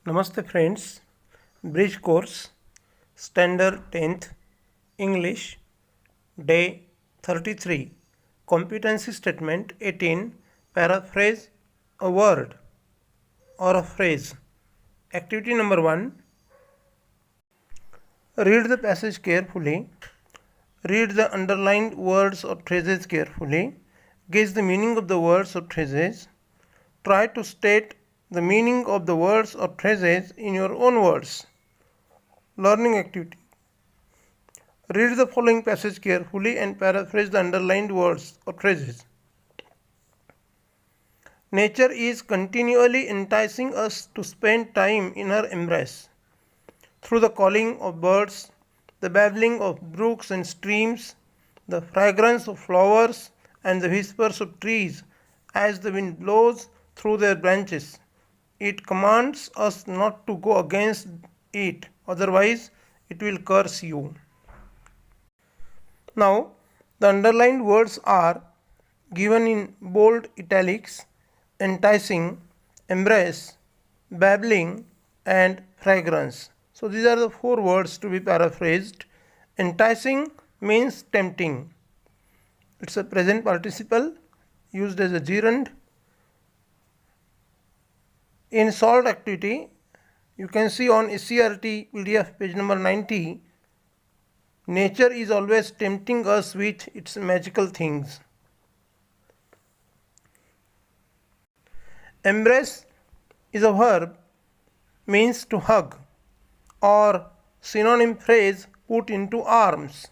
Namaste friends, Bridge Course, Standard 10th, English, Day 33, Competency Statement 18, Paraphrase a word or a phrase. Activity number 1, read the passage carefully, read the underlined words or phrases carefully, guess the meaning of the words or phrases, try to state the meaning of the words or phrases in your own words. Learning activity. Read the following passage carefully and paraphrase the underlined words or phrases. Nature is continually enticing us to spend time in her embrace. Through the calling of birds, the babbling of brooks and streams, the fragrance of flowers, and the whispers of trees as the wind blows through their branches, it commands us not to go against it, otherwise it will curse you. Now, the underlined words are given in bold italics: enticing, embrace, babbling, and fragrance. So these are the 4 words to be paraphrased. Enticing means tempting. It's a present participle used as a gerund. In solved activity, you can see on SCRT PDF page number 90, nature is always tempting us with its magical things. Embrace is a verb, means to hug, or synonym phrase put into arms.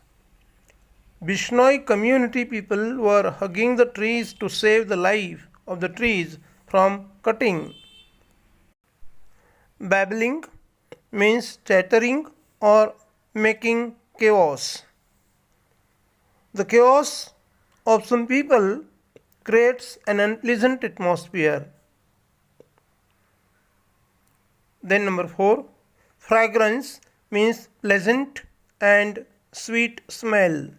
Bishnoi community people were hugging the trees to save the life of the trees from cutting. Babbling means chattering or making chaos. The chaos of some people creates an unpleasant atmosphere. Then number 4, fragrance means pleasant and sweet smell.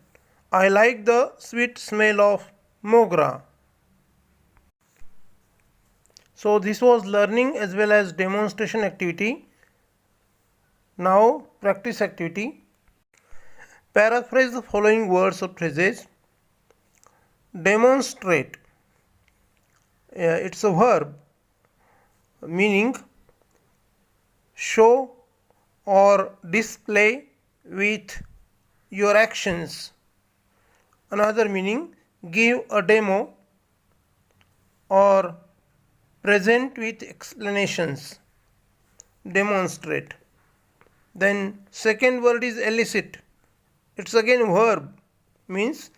I like the sweet smell of mogra. So this was learning as well as demonstration activity. Now practice activity. Paraphrase the following words or phrases. Demonstrate. It's a verb meaning show or display with your actions. Another meaning, give a demo or present with explanations. Demonstrate. Then second word is elicit. It's again verb, means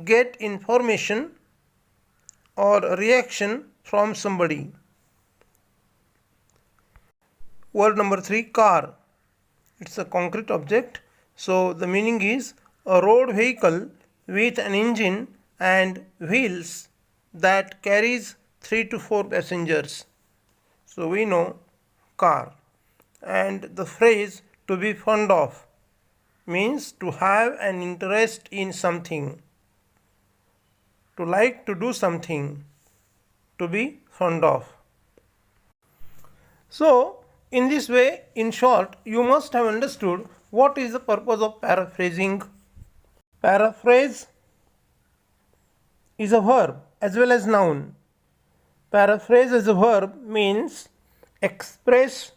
get information or reaction from somebody. Word number 3, car. It's a concrete object. So the meaning is a road vehicle with an engine and wheels that carries 3 to 4 passengers. So we know car. And the phrase to be fond of means to have an interest in something, to like to do something, to be fond of. So in this way, in short, you must have understood what is the purpose of paraphrasing. Paraphrase is a verb as well as noun. Paraphrase as a verb means express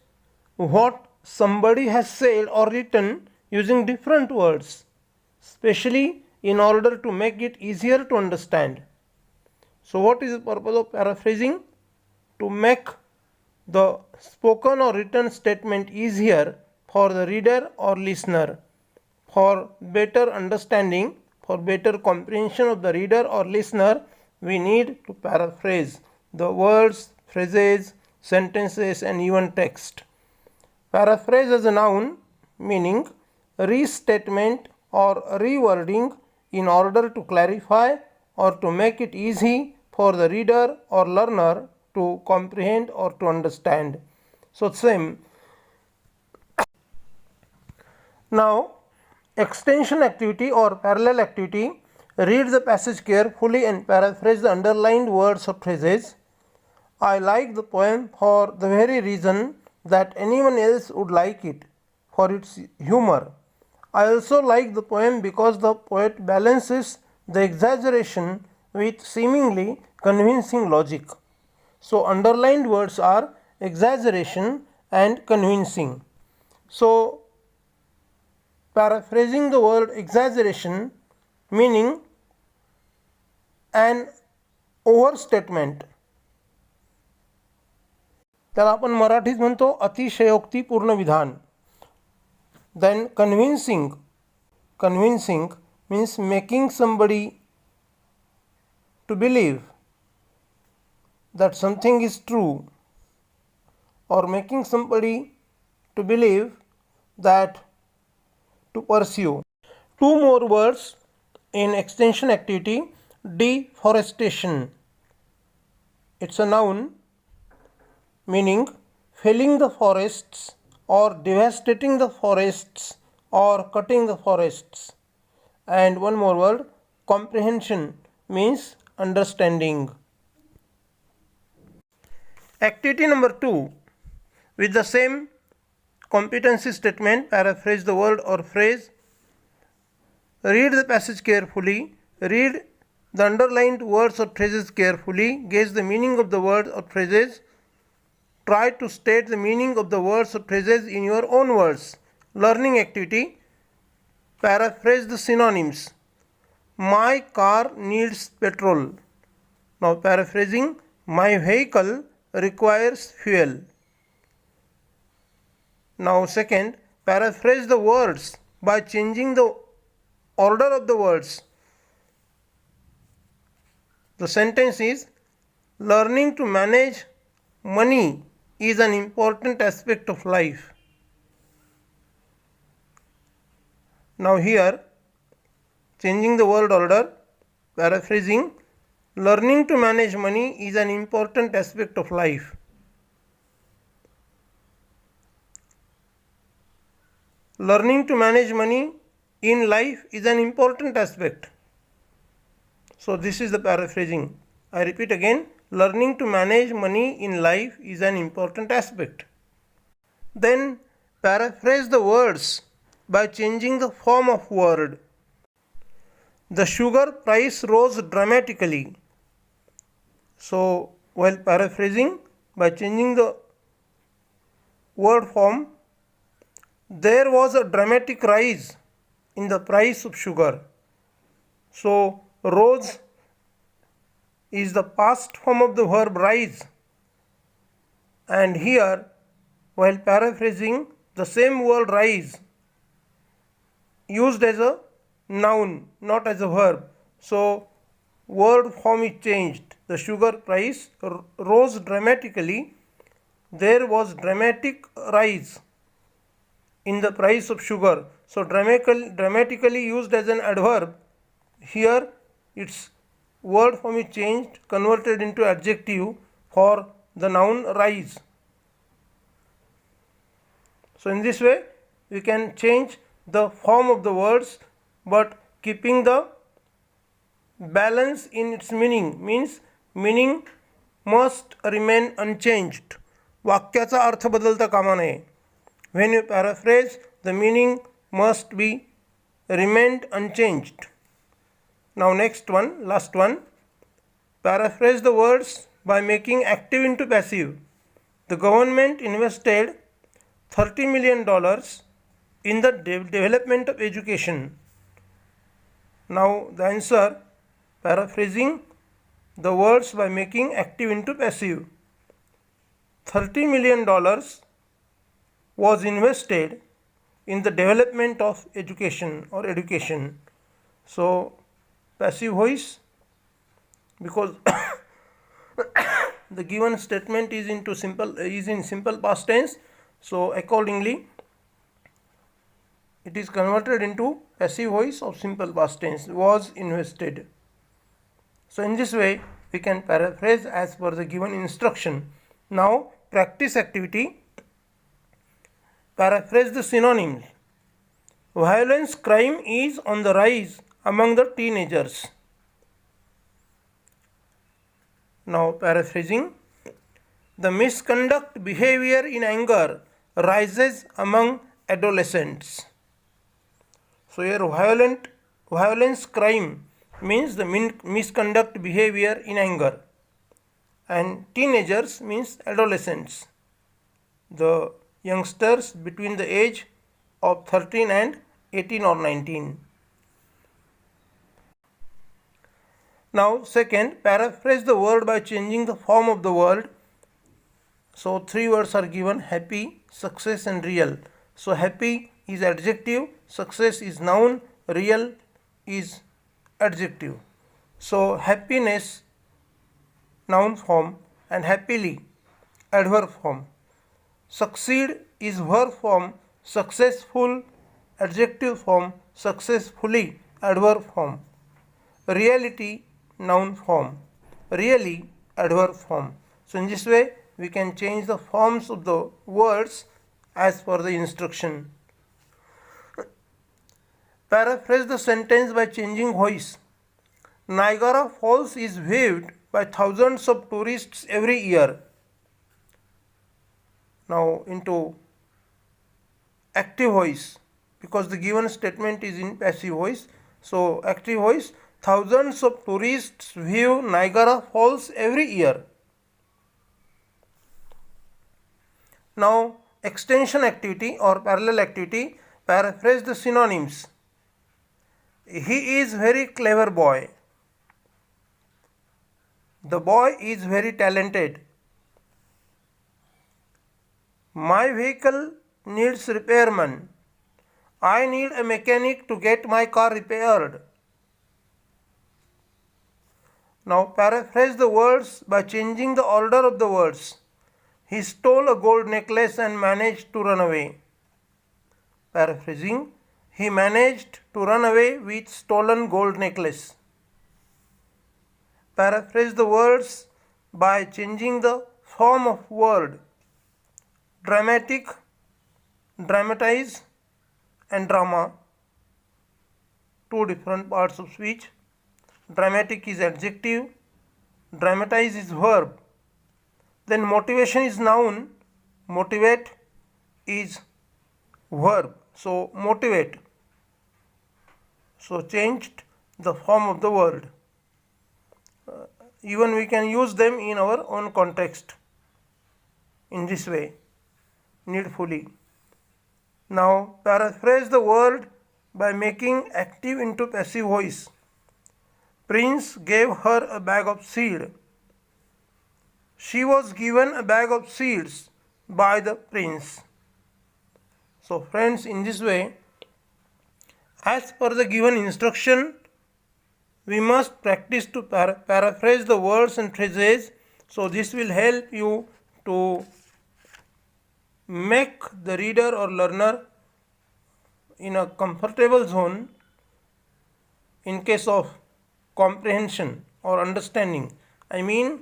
what somebody has said or written using different words, especially in order to make it easier to understand. So what is the purpose of paraphrasing? To make the spoken or written statement easier for the reader or listener. For better understanding, for better comprehension of the reader or listener, we need to paraphrase the words, phrases, sentences, and even text. Paraphrase as a noun meaning restatement or rewording in order to clarify or to make it easy for the reader or learner to comprehend or to understand. So same. Now extension activity or parallel activity. Read the passage carefully and paraphrase the underlined words or phrases. I like the poem for the very reason that anyone else would like it for its humor. I also like the poem because the poet balances the exaggeration with seemingly convincing logic. So, underlined words are exaggeration and convincing. So, paraphrasing the word exaggeration, meaning an overstatement, त्याला आपण मराठीत म्हणतो अतिशयोक्तीपूर्ण विधान. Then convincing means making somebody to believe that something is true, or making somebody to believe that to pursue. Two more words in extension activity: deforestation. It's a noun meaning felling the forests or devastating the forests or cutting the forests. And one more word, comprehension, means understanding. Activity number 2. With the same competency statement, paraphrase the word or phrase. Read the passage carefully. Read the underlined words or phrases carefully. Guess the meaning of the words or phrases. Try to state the meaning of the words or phrases in your own words. Learning activity. Paraphrase the synonyms. My car needs petrol. Now paraphrasing, my vehicle requires fuel. Now second, paraphrase the words by changing the order of the words. The sentence is, learning to manage money is an important aspect of life. Now here, changing the word order, paraphrasing, learning to manage money is an important aspect of life. Learning to manage money in life is an important aspect. So this is the paraphrasing. I repeat again, learning to manage money in life is an important aspect. Then paraphrase the words by changing the form of word. The sugar price rose dramatically. So while paraphrasing, by changing the word form, there was a dramatic rise in the price of sugar. So rose is the past form of the verb rise, and here while paraphrasing, the same word rise used as a noun, not as a verb. So word form is changed. The sugar price rose dramatically. There was dramatic rise in the price of sugar. So dramatically used as an adverb. Here its word form is changed, converted into adjective for the noun rise. So in this way we can change the form of the words but keeping the balance in its meaning, means meaning must remain unchanged. वाक्याचा अर्थ बदलता कामा नये. When you paraphrase, the meaning must be remained unchanged. Now next one, last one. Paraphrase the words by making active into passive. The government invested $30 million in the development of education. Now the answer, paraphrasing the words by making active into passive. $30 million was invested in the development of education or education. So passive voice, because the given statement is in simple past tense, so accordingly it is converted into passive voice of simple past tense, was invested. So in this way we can paraphrase as per the given instruction. Now practice activity. Paraphrase the synonyms. Violence crime is on the rise among the teenagers. Now paraphrasing. The misconduct behavior in anger rises among adolescents. So here violence crime means the misconduct behavior in anger, and teenagers means adolescents, the youngsters between the age of 13 and 18 or 19. Now second, paraphrase the word by changing the form of the word. So three words are given: happy, success and real. So happy is adjective, success is noun, real is adjective. So happiness noun form and happily adverb form. Succeed is verb form, successful adjective form, successfully adverb form. Reality noun form, really adverb form. So in this way we can change the forms of the words as per the instruction. Paraphrase the sentence by changing voice. Niagara Falls is viewed by thousands of tourists every year. Now into active voice, because the given statement is in passive voice. So active voice, thousands of tourists view Niagara Falls every year. Now extension activity or parallel activity, paraphrase the synonyms. He is very clever boy. The boy is very talented. My vehicle needs repairman. I need a mechanic to get my car repaired. Now paraphrase the words by changing the order of the words. He stole a gold necklace and managed to run away. Paraphrasing, he managed to run away with stolen gold necklace. Paraphrase the words by changing the form of word. Dramatic, dramatize and drama, two different parts of speech. Dramatic is adjective, dramatize is verb. Then motivation is noun, motivate is verb. So motivate. So changed the form of the word. Even we can use them in our own context in this way, needfully. Now paraphrase the word by making active into passive voice. Prince gave her a bag of seed. She was given a bag of seeds by the prince. So friends, in this way, as per the given instruction, we must practice to paraphrase the words and phrases. So this will help you to make the reader or learner in a comfortable zone in case of comprehension or understanding. I mean,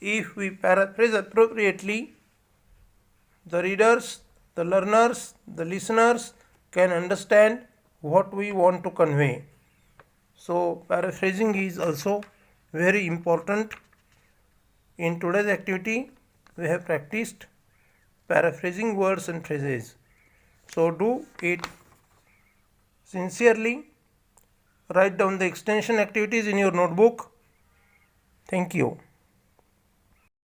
if we paraphrase appropriately, the readers, the learners, the listeners can understand what we want to convey. So paraphrasing is also very important. In today's activity, we have practiced paraphrasing words and phrases. So do it sincerely. Write down the extension activities in your notebook. Thank you.